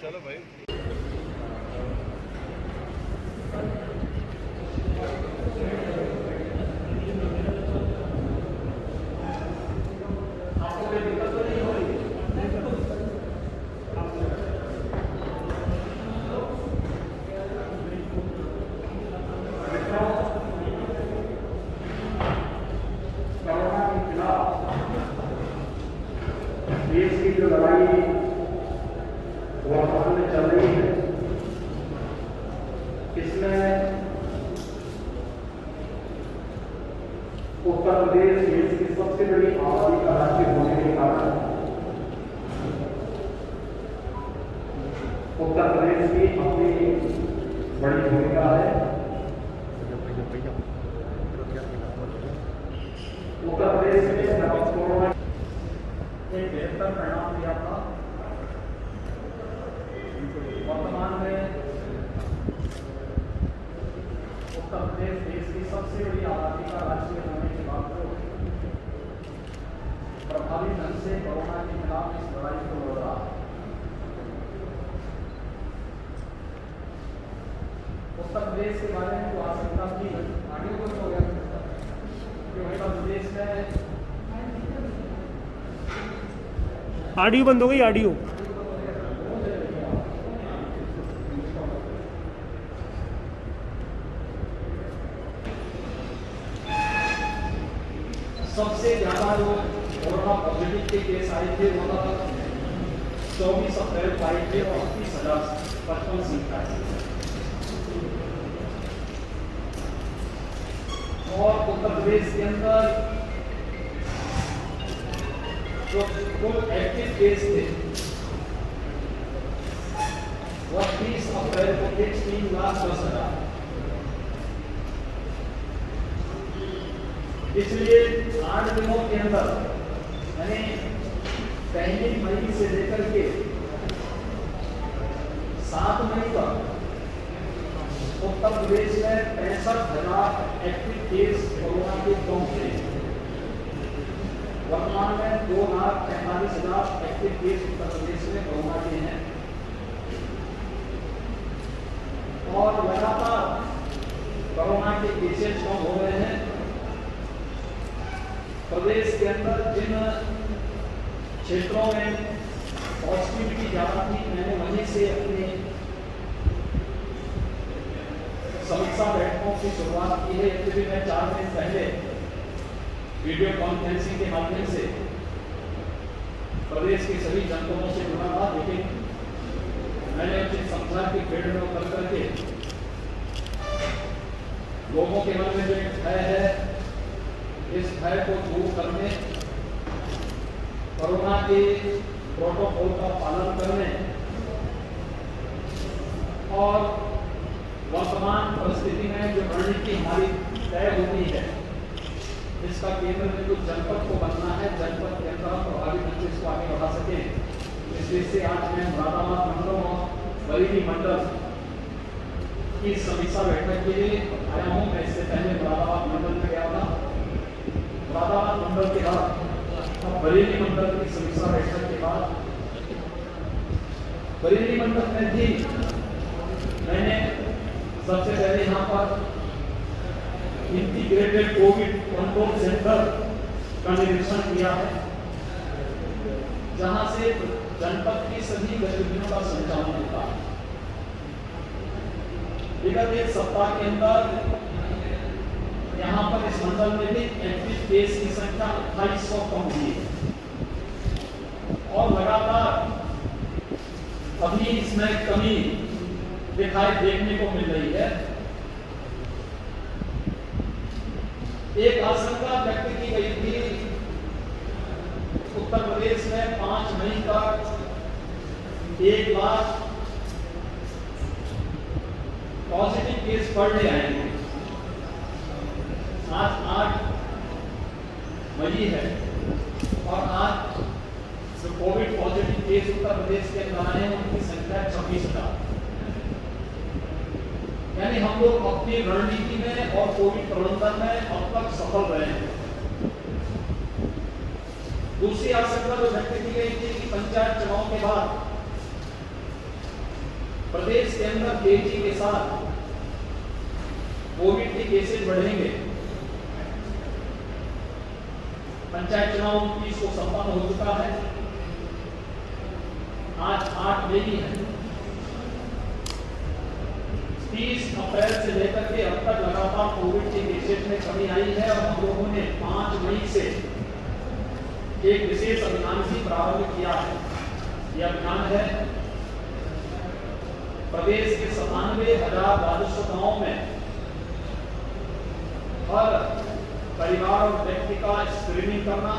चलो भाई। देश की जो लड़ाई वर्तमान में चल रही है, इसमें उत्तर प्रदेश देश की सबसे बड़ी आबादी का राज्य होने के कारण उत्तर प्रदेश की अपनी बड़ी भूमिका है। उत्तर प्रदेश में कोरोना एक बेहतर परिणाम दिया था। वर्तमान में उत्तर प्रदेश देश की सबसे बड़ी आबादी का राज्य होने के बावजूद प्रभावी ढंग से कोरोना के खिलाफ इस लड़ाई को लड़ रहा है। उत्तर प्रदेश के बारे में जो आशंका थी आगे कुछ हो गया कि उत्तर प्रदेश में ऑडियो बंद हो गई। ऑडियो सबसे ज्यादा जो कोरोना पॉजिटिव के केस आए थे वो 24 अप्रैल को आए थे और 30,055 संख्या है। और उत्तर प्रदेश के अंदर जो कुल एक्टिव केस थे वह 30 अप्रैल को थे 3,10,000। इसलिए 8 दिनों के अंदर यानी 1 मई से लेकर के 7 मई तक उत्तर प्रदेश में 65,000 एक्टिव केस कोरोना के पहुंचे। वर्तमान में 2,45,000 एक्टिव केस उत्तर प्रदेश में कोरोना के हैं और लगातार कोरोना के केसेस कम हो रहे हैं। प्रदेश के अंदर जिन क्षेत्रों में पॉजिटिविटी ज्यादा थी मैंने वहीं से अपनी समीक्षा बैठकों की शुरुआत की है। यद्यपि मैं 4 दिन पहले वीडियो कॉन्फ्रेंसिंग के माध्यम से प्रदेश के सभी जनपदों से जुड़ा था, लेकिन मैंने उसे समझा कि फील्ड में उतर करके लोगों के मन में जो एक भय है इस भय को दूर करने, कोरोना के प्रोटोकॉल का पालन करने और वर्तमान परिस्थिति में जो रणनीति हमारी तय होती है इसका केंद्र में कुछ जनपद को बनना है। जनपद के अंदर प्रभावी ढंग से इसको आगे बढ़ा सके। इसलिए से आज मैं मुरादाबाद मंडल और बरेली मंडल की समीक्षा बैठक के लिए आया हूँ। मैं इससे पहले मुरादाबाद मंडल में गया था। मुरादाबाद मंडल के बाद अब बरेली मंडल की समीक्षा बैठक के बाद बरेली मंडल में भी मैंने सबसे पहले यहाँ पर इंटीग्रेटेड कोविड कंट्रोल सेंटर का निरीक्षण किया है, जहां से जनपद की सभी गतिविधियों का संचालन होता है। विगत एक सप्ताह के अंदर यहाँ पर इस मंडल में भी एक्टिव केस की संख्या 2800 कम हुई है और लगातार अभी इसमें कमी देखने को मिल रही है। एक आशंका व्यक्त की गई थी उत्तर प्रदेश में 5 मई तक 1 lakh positive case per day आएंगे। आज 8 मई है और आज जो Covid positive case Uttar Pradesh के अंदर आए हैं उनकी संख्या 26,000। यानी हम लोग अपनी रणनीति में और कोविड प्रबंधन में अब तक सफल रहे हैं। दूसरी आशंका जो व्यक्त की गई थी कि पंचायत चुनाव के बाद प्रदेश के अंदर तेजी के साथ कोविड के केसेस बढ़ेंगे। पंचायत चुनाव 29 को संपन्न हो चुका है, आज 8 मई है। 30 अप्रैल से लेकर के अब तक लगातार कोविड के केसेस में कमी आई है और हम लोगों ने 5 मई से एक विशेष अभियान भी प्रारंभ किया है। यह अभियान है प्रदेश के 97,000 राजस्व गांवों में हर परिवार और व्यक्ति का स्क्रीनिंग करना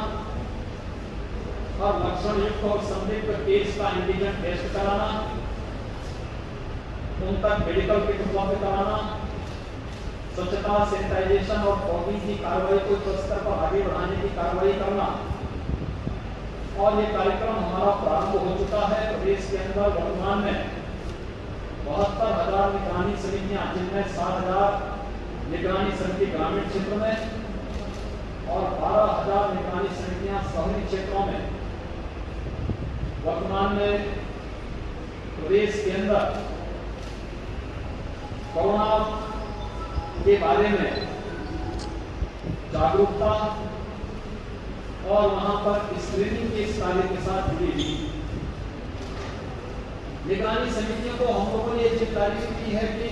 और लक्षण युक्त और संदिग्ध केस का एंटीजन टेस्ट कराना, उन तक मेडिकल किट उपलब्ध कराना, स्वच्छता सैनिटाइजेशन और फॉगिंग की कार्रवाई को उच्च स्तर पर आगे बढ़ाने की कार्रवाई करना। और ये कार्यक्रम हमारा प्रारंभ हो चुका है। प्रदेश के अंदर वर्तमान में 72,000 निगरानी समितियां, जिनमें 7,000 निगरानी समिति ग्रामीण क्षेत्र में और 12,000 निगरानी समितियां शहरी क्षेत्रों में वर्तमान में प्रदेश के अंदर कोरोना के बारे में जागरूकता और वहां पर स्क्रीनिंग के इस कार्य के साथ जुड़ी हुई निगरानी समितियों को हम लोगों ने यह जिम्मेदारी दी है कि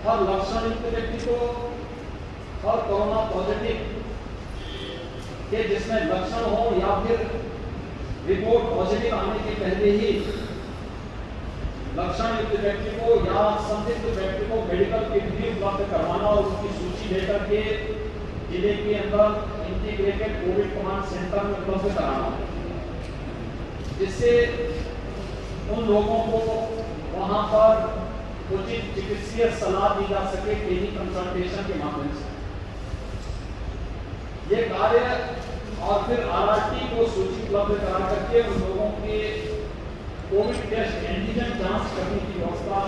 हर लक्षण युक्त व्यक्ति को हर कोरोना पॉजिटिव के जिसमें लक्षण हो या फिर रिपोर्ट पॉजिटिव आने के पहले ही लक्षण युक्त व्यक्ति को या संदिग्ध व्यक्ति को मेडिकल किट भी उपलब्ध करवाना और उसकी सूची लेकर के जिले के अंदर इंटीग्रेटेड कोविड कमांड सेंटर में उपलब्ध कराना, जिससे उन लोगों को वहां पर उचित चिकित्सीय सलाह दी जा सके टेली कंसल्टेशन के माध्यम से। ये कार्य और फिर आरआरटी को सूची उपलब्ध करा करके उन लोगों के कोविड टेस्ट एंटीजन जांच करने की व्यवस्था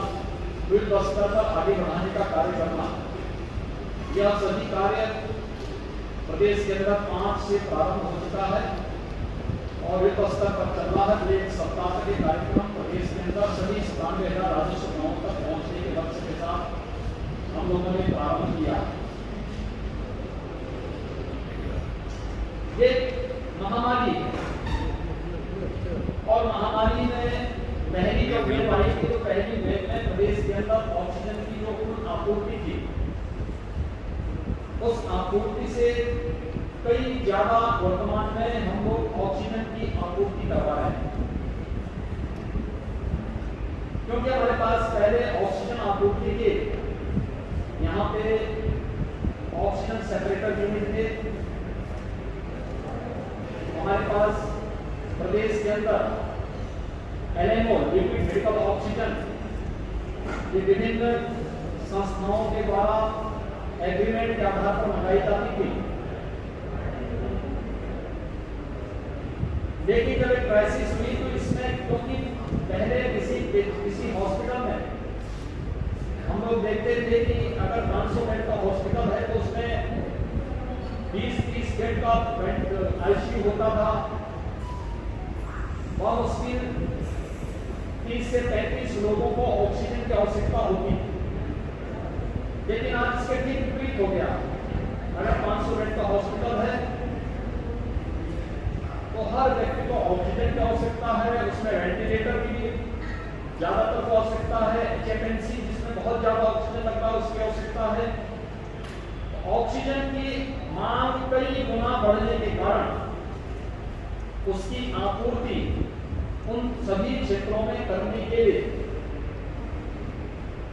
युद्ध स्तर पर आगे बढ़ाने का कार्य करना, यह सभी कार्य प्रदेश के अंदर 5 से प्रारंभ हो चुका है और युद्ध स्तर पर चल रहा है। एक सप्ताह तक ये कार्यक्रम प्रदेश के अंदर सभी 97,000 राजस्व गांवों तक पहुंचने के लक्ष्य के साथ हम लोगों ने प्रारंभ किया। ये महामारी और महामारी में पहली जो वेव आई थी तो पहली वेव में प्रदेश के अंदर ऑक्सीजन की जो कुल आपूर्ति थी उस आपूर्ति से कई ज्यादा वर्तमान में हम लोग ऑक्सीजन की आपूर्ति करवा रहे हैं, क्योंकि हमारे पास पहले ऑक्सीजन आपूर्ति के यहाँ पे ऑक्सीजन सेपरेटर यूनिट थे। हमारे पास प्रदेश के अंदर LMO लिक्विड मेडिकल ऑक्सीजन ये विभिन्न संस्थाओं के द्वारा एग्रीमेंट के आधार पर मंगाई जाती थी, लेकिन जब एक क्राइसिस हुई तो इसमें क्योंकि पहले किसी हॉस्पिटल में हम लोग देखते थे कि अगर 500 बेड का हॉस्पिटल है तो उसमें 20-30 बेड का ICU होता था और उसकी 30 से 35 लोगों को ऑक्सीजन की आवश्यकता होती। लेकिन आज इसके ठीक विपरीत हो गया। अगर 500 बेड का हॉस्पिटल है तो हर व्यक्ति को ऑक्सीजन की आवश्यकता है, उसमें वेंटिलेटर की ज्यादातर को आवश्यकता है, HFNC जिसमें बहुत ज्यादा ऑक्सीजन लगता है उसकी आवश्यकता है, ऑक्सीजन की मांग कई गुना बढ़ने के कारण उसकी आपूर्ति उन सभी क्षेत्रों में करने के लिए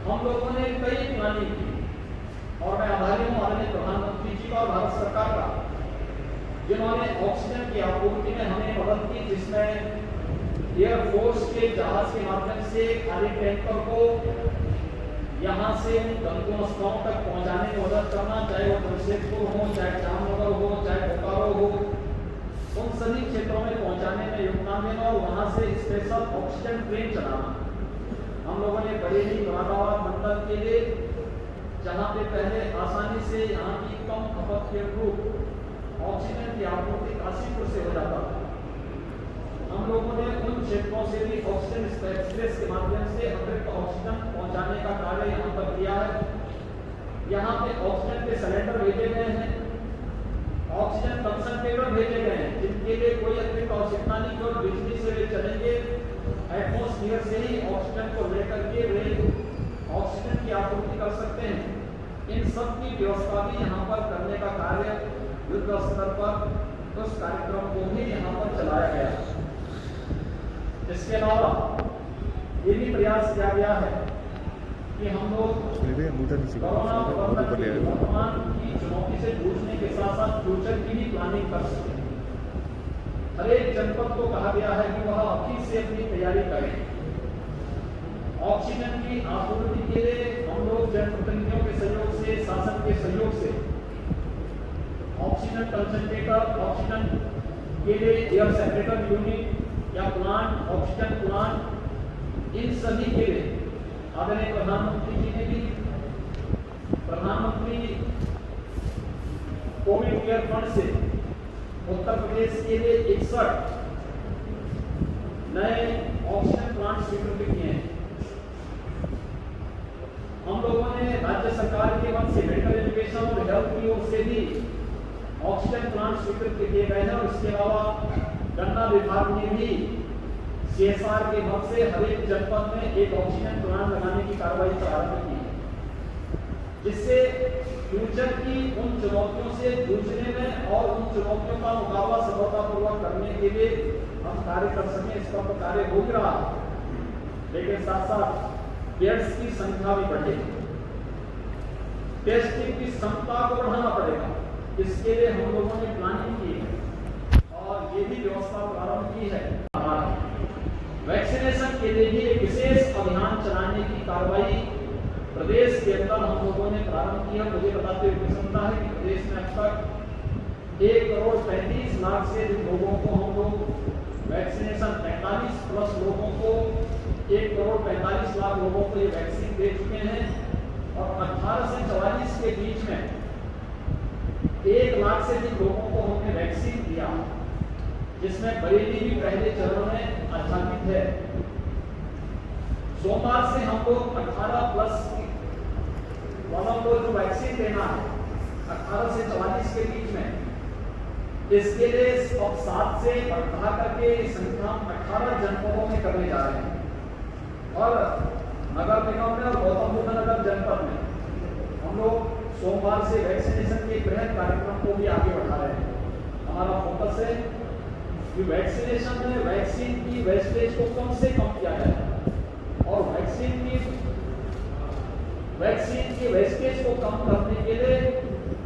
हम लोगों ने कई प्लानिंग की और मैं आभारी हूं माननीय प्रधानमंत्री जी का और भारत सरकार का, जिन्होंने ऑक्सीजन की आपूर्ति में हमें मदद की, जिसमें एयरफोर्स के जहाज के माध्यम से खाली टैंकर को यहाँ से गंतव्य स्थलों तक पहुंचाने में मदद करना, चाहे वो जमशेदपुर हो, चाहे जामनगर हो, चाहे बोकारो हो, उन सभी क्षेत्रों में पहुंचाने में योगदान देना और वहां से स्पेशल ऑक्सीजन ट्रेन चलाना। हम लोगों ने बरेली मुरादाबाद मंडल के लिए, जहां पे पहले आसानी से यहाँ की कम खपत के अनुरूप ऑक्सीजन की आपूर्ति काशीपुर से हो जाता था, हम लोगों ने उन क्षेत्रों से भी ऑक्सीजन एक्सप्रेस के माध्यम से अतिरिक्त ऑक्सीजन पहुंचाने का कार्य यहाँ पर किया है। यहाँ पे ऑक्सीजन के सिलेंडर भेजे गए हैं, ऑक्सीजन कंसंट्रेटर भेजे गए हैं, जिनके लिए कोई अतिरिक्त आवश्यकता नहीं, केवल बिजली से वे चलेंगे, एटमॉस्फेयर से ही ऑक्सीजन को लेकर के वे ऑक्सीजन की आपूर्ति कर सकते हैं। इन सब की व्यवस्था भी यहाँ पर करने का कार्य युद्ध स्तर पर उस कार्यक्रम को भी यहाँ पर चलाया गया। इसके अलावा ये भी प्रयास किया गया है कि हम लोग कोरोना वर्तमान की चुनौती से जूझने के साथ साथ फ्यूचर की भी प्लानिंग कर सकें। हर एक जनपद को कहा गया है कि वह अभी से अपनी तैयारी करें। ऑक्सीजन की आपूर्ति के लिए हम लोग जनप्रतिनिधियों के सहयोग से, शासन के सहयोग से ऑक्सीजन कंसंट्रेटर, ऑक्सीजन के लिए एयर सेपरेटर यूनिट या प्लांट, ऑक्सीजन प्लांट, इन सभी के लिए आदरणीय प्रधानमंत्री जी ने भी प्रधानमंत्री कोविड केयर फंड से उत्तर प्रदेश के लिए 61 नए ऑक्सीजन प्लांट स्वीकृत किए हैं। हम लोगों ने राज्य सरकार के मत से मेडिकल एजुकेशन और हेल्थ की ओर से भी ऑक्सीजन प्लांट स्वीकृत किए गए हैं और इसके अलावा गन्ना विभाग ने भी CSR के मत से हर एक जनपद में एक ऑक्सीजन प्लांट लगाने की कार्रवाई प्रारंभ की है, जिससे फ्यूचर की उन चुनौतियों से जूझने में और उन चुनौतियों का मुकाबला सफलतापूर्वक करने के लिए हम कार्य कर सकें। इस पर तो कार्य हो ही रहा, लेकिन साथ साथ बेड्स की संख्या भी बढ़ेगी, टेस्टिंग की क्षमता को बढ़ाना पड़ेगा। इसके लिए हम लोगों ने प्लानिंग की है और ये भी व्यवस्था प्रारंभ की है। वैक्सीनेशन के लिए भी एक विशेष अभियान चलाने की कार्रवाई प्रदेश के अंदर हम लोगों ने प्रारंभ किया। मुझे बताते हुए प्रसन्नता है कि प्रदेश में अब तक 1,35,00,000 से अधिक लोगों को हम लोग वैक्सीनेशन, 45 प्लस लोगों को, 1,45,00,000 लोगों को ये वैक्सीन दे चुके हैं और 18 से 44 के बीच में 1 लाख से अधिक लोगों को हमने वैक्सीन दिया, जिसमें बरेली भी पहले चरण में आच्छादित है। सोमवार से हम लोग 18 प्लस वालों को जो वैक्सीन देना है 18 से 44 के बीच में, इसके लिए अब 7 से बढ़ा करके संख्या 18 जनपदों में करने जा रहे हैं और नगर निगम में और गौतम बुद्ध नगर जनपद में हम लोग सोमवार से वैक्सीनेशन के बृहद कार्यक्रम को भी आगे बढ़ा रहे हैं। हमारा फोकस है कि वैक्सीनेशन में वैक्सीन की वेस्टेज को कम से कम किया जाए और वैक्सीन की वेस्टेज को कम करने के लिए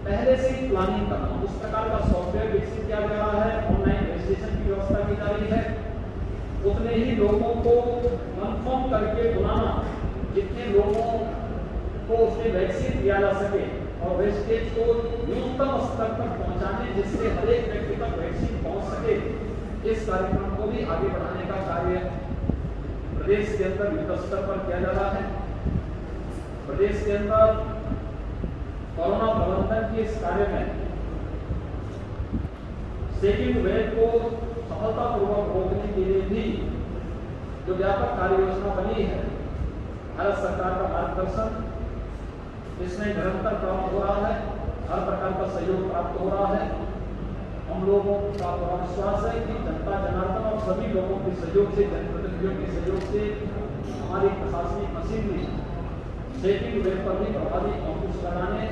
पहले से ही प्लानिंग करना, उस प्रकार का सॉफ्टवेयर विकसित किया जा रहा है, ऑनलाइन रजिस्ट्रेशन की व्यवस्था की जा रही है। उतने ही लोगों को कंफर्म करके बुलाना जितने लोगों को उसमें वैक्सीन दिया जा सके और वेस्टेज को न्यूनतम स्तर तक पहुंचाने, जिससे हर एक व्यक्ति तक वैक्सीन पहुंच सके। इस कार्यक्रम को भी आगे बढ़ाने का कार्य प्रदेश के अंदर युद्ध स्तर पर किया जा रहा है। प्रदेश के अंदर कोरोना प्रबंधन के इस कार्य में सेकेंड वेव को सफलतापूर्वक रोकने के लिए भी जो व्यापक कार्य योजना बनी है, भारत सरकार का मार्गदर्शन इसमें निरंतर प्राप्त हो रहा है, हर प्रकार का सहयोग प्राप्त हो रहा है। हम लोगों का पूरा विश्वास है कि जनता जनार्दन और सभी लोगों के सहयोग से, जनप्रतिनिधियों के सहयोग से हमारी प्रशासनिक मशीनरी सेकेंड वेव पर भी प्रभावी अंकुश लगाने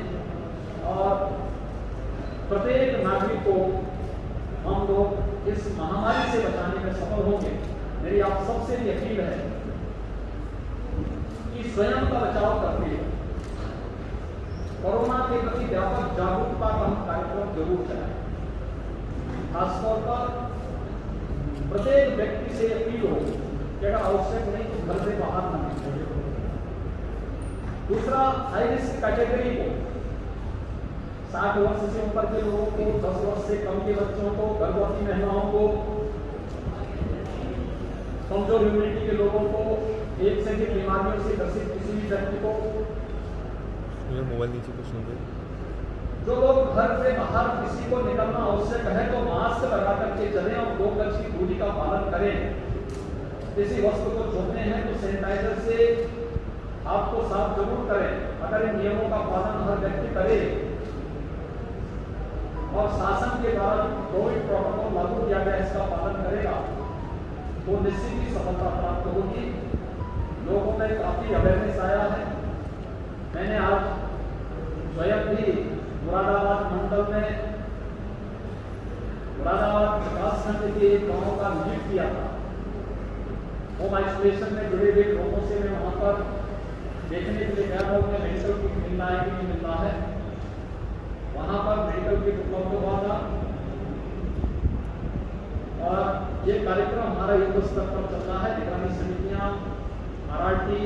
और प्रत्येक नागरिक को हम लोग इस महामारी से बचाने में सफल होंगे। मेरी आप सबसे भी अपील है कि स्वयं का बचाव करते हुए कोरोना के प्रति व्यापक जागरूकता का हम कार्यक्रम जरूर चलाएं। खासतौर पर प्रत्येक व्यक्ति से अपील हो कि अगर आवश्यक नहीं तो घर से बाहर न निकले। दूसरा, हाई रिस्क कैटेगरी को 60 वर्ष से ऊपर के लोगों को, 10 वर्ष से कम के बच्चों को, गर्भवती महिलाओं को, कमजोर इम्यूनिटी के लोगों को, एक से अधिक बीमारियों से ग्रसित किसी भी व्यक्ति को, मोबाइल नीचे कुछ नहीं है। जो लोग घर से बाहर किसी को निकलना आवश्यक है तो मास्क लगा करके चलें और 2 गज की दूरी का पालन करें। किसी वस्तु को छूते हैं तो सैनिटाइजर से हाथ को साफ जरूर करें। अगर इन नियमों का पालन हर व्यक्ति करे और शासन के द्वारा कोविड प्रोटोकॉल लागू किया गया इसका पालन करेगा तो निश्चित ही सफलता प्राप्त होगी। लोगों में काफी अवेयरनेस आया है। मैंने आज स्वयं भी मुरादाबाद मंडल में मुरादाबाद विकासखंड के गांव का विजिट किया था। होम आइसोलेशन में जुड़े हुए लोगों से मैं वहां पर देखने के लिए गया था उन्हें मेडिकल किट मिलना है कि नहीं मिलना है। वहां पर मेडिकल किट उपलब्ध हुआ था और ये कार्यक्रम हमारा युद्ध स्तर पर चल रहा है। निगरानी समितियां, आरआरटी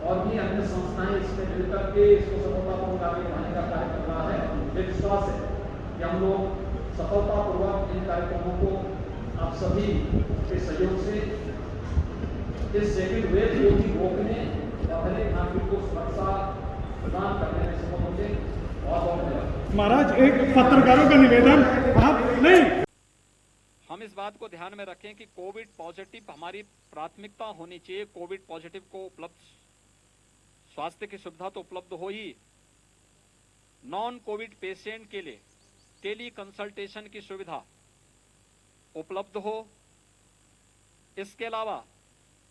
और भी अन्य संस्थाएं इसमें मिलकर के इसको सफलतापूर्वक आगे बढ़ाने का कार्य कर रहा है। मुझे विश्वास है कि हम लोग सफलतापूर्वक इन कार्यक्रमों को आप सभी के सहयोग से इस सेकेंड वेव को भी रोकने और हर एक नागरिक को सुरक्षा प्रदान करने में सफल होंगे। बहुत धन्यवाद। महाराज, एक पत्रकारों का निवेदन, आप नहीं, हम इस बात को ध्यान में रखें कि कोविड पॉजिटिव हमारी प्राथमिकता होनी चाहिए। कोविड पॉजिटिव को उपलब्ध स्वास्थ्य की सुविधा तो उपलब्ध हो ही, नॉन कोविड पेशेंट के लिए टेली कंसल्टेशन की सुविधा उपलब्ध हो। इसके अलावा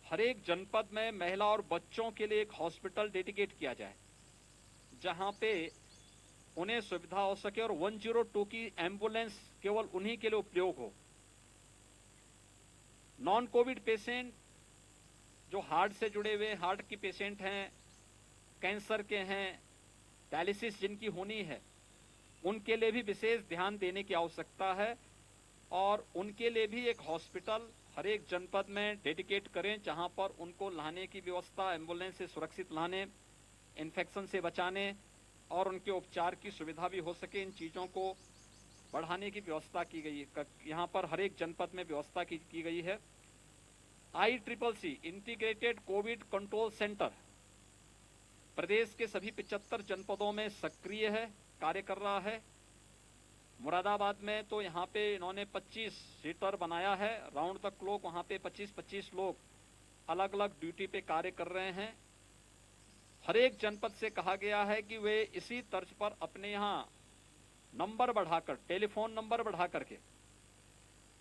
हर एक जनपद में महिला और बच्चों के लिए एक हॉस्पिटल डेडिकेट किया जाए जहां पे उन्हें सुविधा हो सके और 102 की एम्बुलेंस केवल उन्हीं के लिए उपयोग हो। नॉन कोविड पेशेंट जो हार्ट से जुड़े हुए हार्ट की पेशेंट हैं, कैंसर के हैं, डायलिसिस जिनकी होनी है, उनके लिए भी विशेष ध्यान देने की आवश्यकता है और उनके लिए भी एक हॉस्पिटल हर एक जनपद में डेडिकेट करें जहां पर उनको लाने की व्यवस्था, एम्बुलेंस से सुरक्षित लाने, इन्फेक्शन से बचाने और उनके उपचार की सुविधा भी हो सके। इन चीज़ों को बढ़ाने की व्यवस्था की गई है। यहाँ पर हर एक जनपद में व्यवस्था की गई है। ICCC integrated covid control centre प्रदेश के सभी 75 जनपदों में सक्रिय है, कार्य कर रहा है। मुरादाबाद में तो यहाँ पे इन्होंने 25 सीटर बनाया है। राउंड द क्लॉक वहाँ पे 25-25 लोग अलग अलग ड्यूटी पे कार्य कर रहे हैं। हर एक जनपद से कहा गया है कि वे इसी तर्ज पर अपने यहाँ नंबर बढ़ाकर, टेलीफोन नंबर बढ़ा करके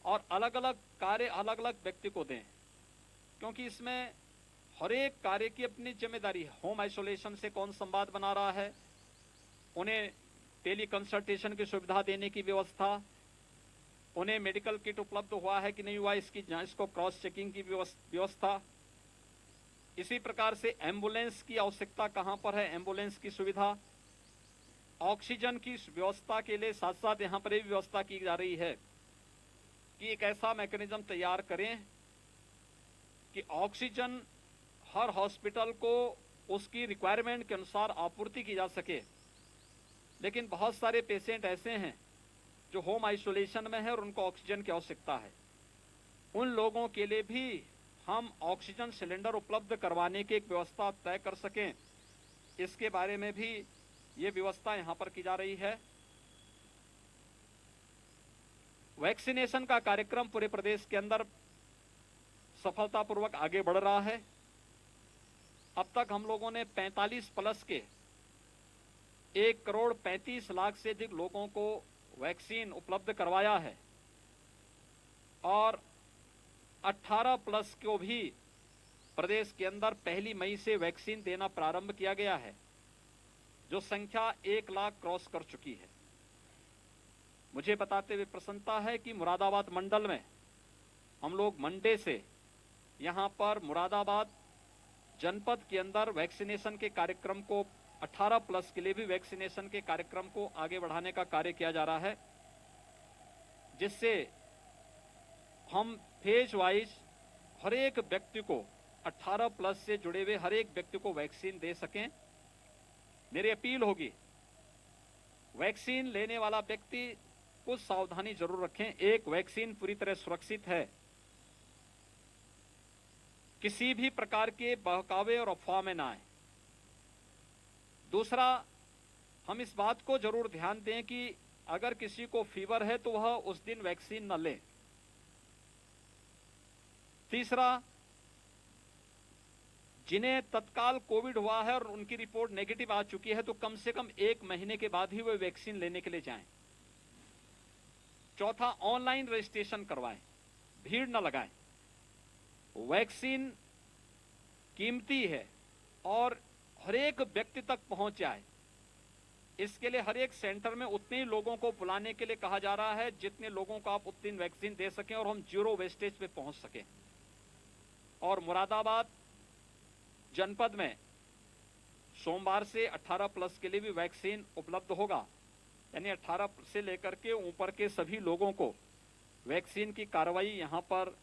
और अलग अलग कार्य अलग अलग व्यक्ति को दें, क्योंकि इसमें हर एक कार्य की अपनी जिम्मेदारी है। होम आइसोलेशन से कौन संवाद बना रहा है, उन्हें टेली कंसल्टेशन की सुविधा देने की व्यवस्था, उन्हें मेडिकल किट उपलब्ध हुआ है कि नहीं हुआ इसकी जांच को क्रॉस चेकिंग की व्यवस्था। इसी प्रकार से एम्बुलेंस की आवश्यकता कहां पर है, एम्बुलेंस की सुविधा, ऑक्सीजन की व्यवस्था के लिए साथ साथ यहां पर भी व्यवस्था की जा रही है कि एक ऐसा मैकेनिज्म तैयार करें कि ऑक्सीजन हर हॉस्पिटल को उसकी रिक्वायरमेंट के अनुसार आपूर्ति की जा सके। लेकिन बहुत सारे पेशेंट ऐसे हैं जो होम आइसोलेशन में है और उनको ऑक्सीजन की आवश्यकता है। उन लोगों के लिए भी हम ऑक्सीजन सिलेंडर उपलब्ध करवाने की एक व्यवस्था तय कर सकें, इसके बारे में भी ये व्यवस्था यहां पर की जा रही है। वैक्सीनेशन का कार्यक्रम पूरे प्रदेश के अंदर सफलतापूर्वक आगे बढ़ रहा है। अब तक हम लोगों ने 45 प्लस के 1,35,00,000 से अधिक लोगों को वैक्सीन उपलब्ध करवाया है और 18 प्लस को भी प्रदेश के अंदर 1 मई से वैक्सीन देना प्रारंभ किया गया है, जो संख्या 1 लाख क्रॉस कर चुकी है। मुझे बताते हुए प्रसन्नता है कि मुरादाबाद मंडल में हम लोग मंडे से यहाँ पर मुरादाबाद जनपद के अंदर वैक्सीनेशन के कार्यक्रम को 18 प्लस के लिए भी वैक्सीनेशन के कार्यक्रम को आगे बढ़ाने का कार्य किया जा रहा है, जिससे हम फेज वाइज हर एक व्यक्ति को 18 प्लस से जुड़े हुए हर एक व्यक्ति को वैक्सीन दे सकें। मेरी अपील होगी, वैक्सीन लेने वाला व्यक्ति कुछ सावधानी जरूर रखें। एक, वैक्सीन पूरी तरह सुरक्षित है, किसी भी प्रकार के बहकावे और अफवाह में ना आए। दूसरा, हम इस बात को जरूर ध्यान दें कि अगर किसी को फीवर है तो वह उस दिन वैक्सीन न ले। तीसरा, जिन्हें तत्काल कोविड हुआ है और उनकी रिपोर्ट नेगेटिव आ चुकी है तो कम से कम 1 महीने के बाद ही वे वैक्सीन लेने के लिए जाएं। चौथा, ऑनलाइन रजिस्ट्रेशन करवाएं, भीड़ न लगाएं। वैक्सीन कीमती है और हर एक व्यक्ति तक पहुंच जाए, इसके लिए हर एक सेंटर में उतने ही लोगों को बुलाने के लिए कहा जा रहा है जितने लोगों को आप उतनी वैक्सीन दे सकें और हम जीरो वेस्टेज पे पहुंच सकें। और मुरादाबाद जनपद में सोमवार से 18 प्लस के लिए भी वैक्सीन उपलब्ध होगा, यानी 18 से लेकर के ऊपर के सभी लोगों को वैक्सीन की कार्रवाई यहां पर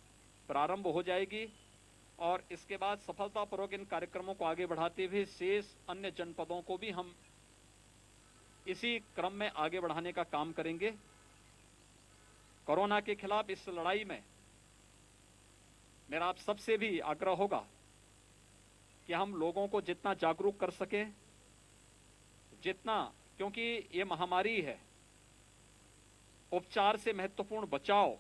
प्रारंभ हो जाएगी और इसके बाद सफलतापूर्वक इन कार्यक्रमों को आगे बढ़ाते हुए शेष अन्य जनपदों को भी हम इसी क्रम में आगे बढ़ाने का काम करेंगे। कोरोना के खिलाफ इस लड़ाई में मेरा आप सबसे भी आग्रह होगा कि हम लोगों को जितना जागरूक कर सकें, जितना, क्योंकि ये महामारी है, उपचार से महत्वपूर्ण बचाव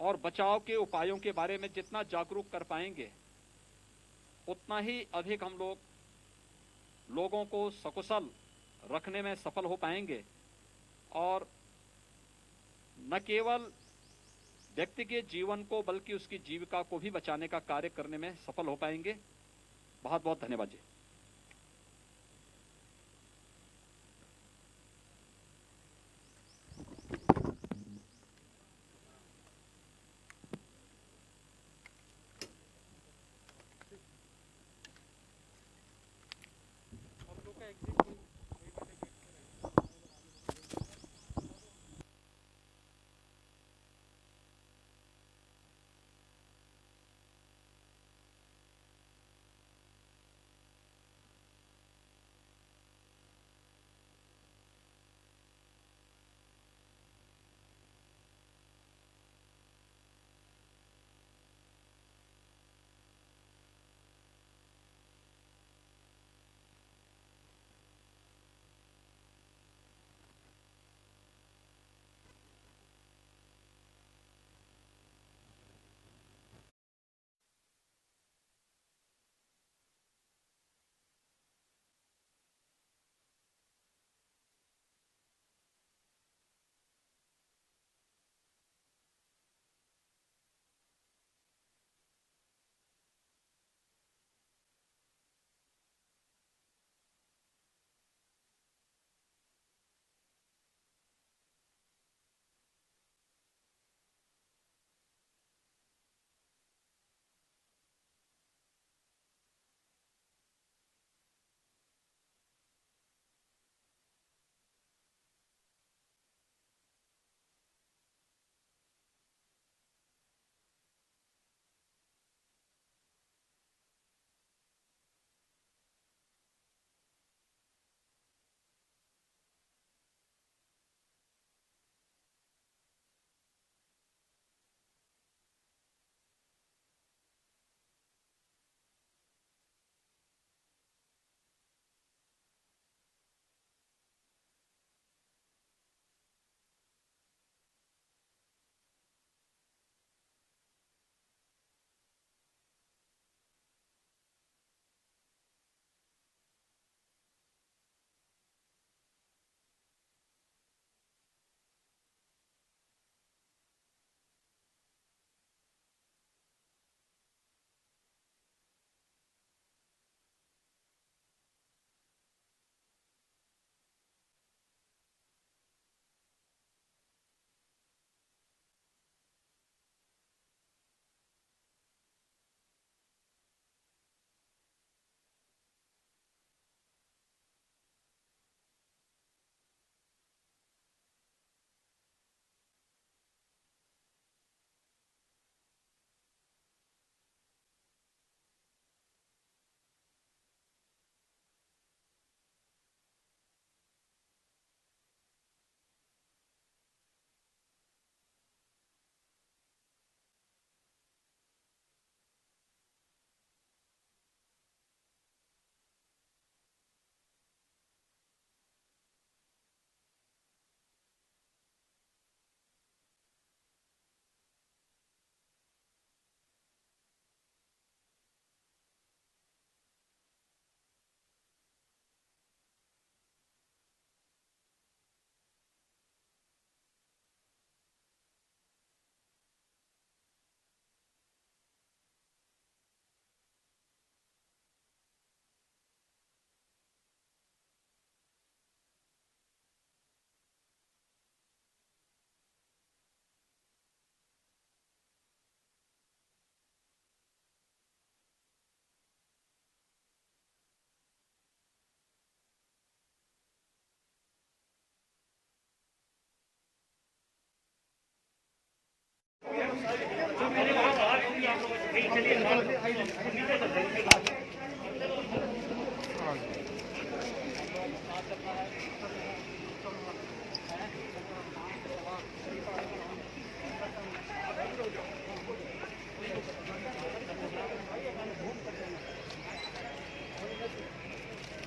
और बचाव के उपायों के बारे में जितना जागरूक कर पाएंगे उतना ही अधिक हम लोगों को सकुशल रखने में सफल हो पाएंगे और न केवल व्यक्ति के जीवन को बल्कि उसकी जीविका को भी बचाने का कार्य करने में सफल हो पाएंगे। बहुत बहुत धन्यवाद जी।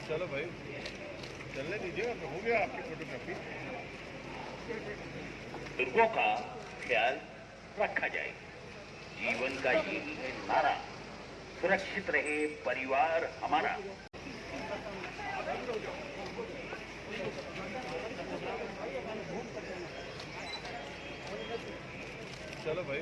चलो भाई चलने दीजिए, हो गया आपकी फोटोग्राफी। दुर्गों का ख्याल रखा जाए। जीवन का यही है नारा, सुरक्षित रहे परिवार हमारा। चलो भाई।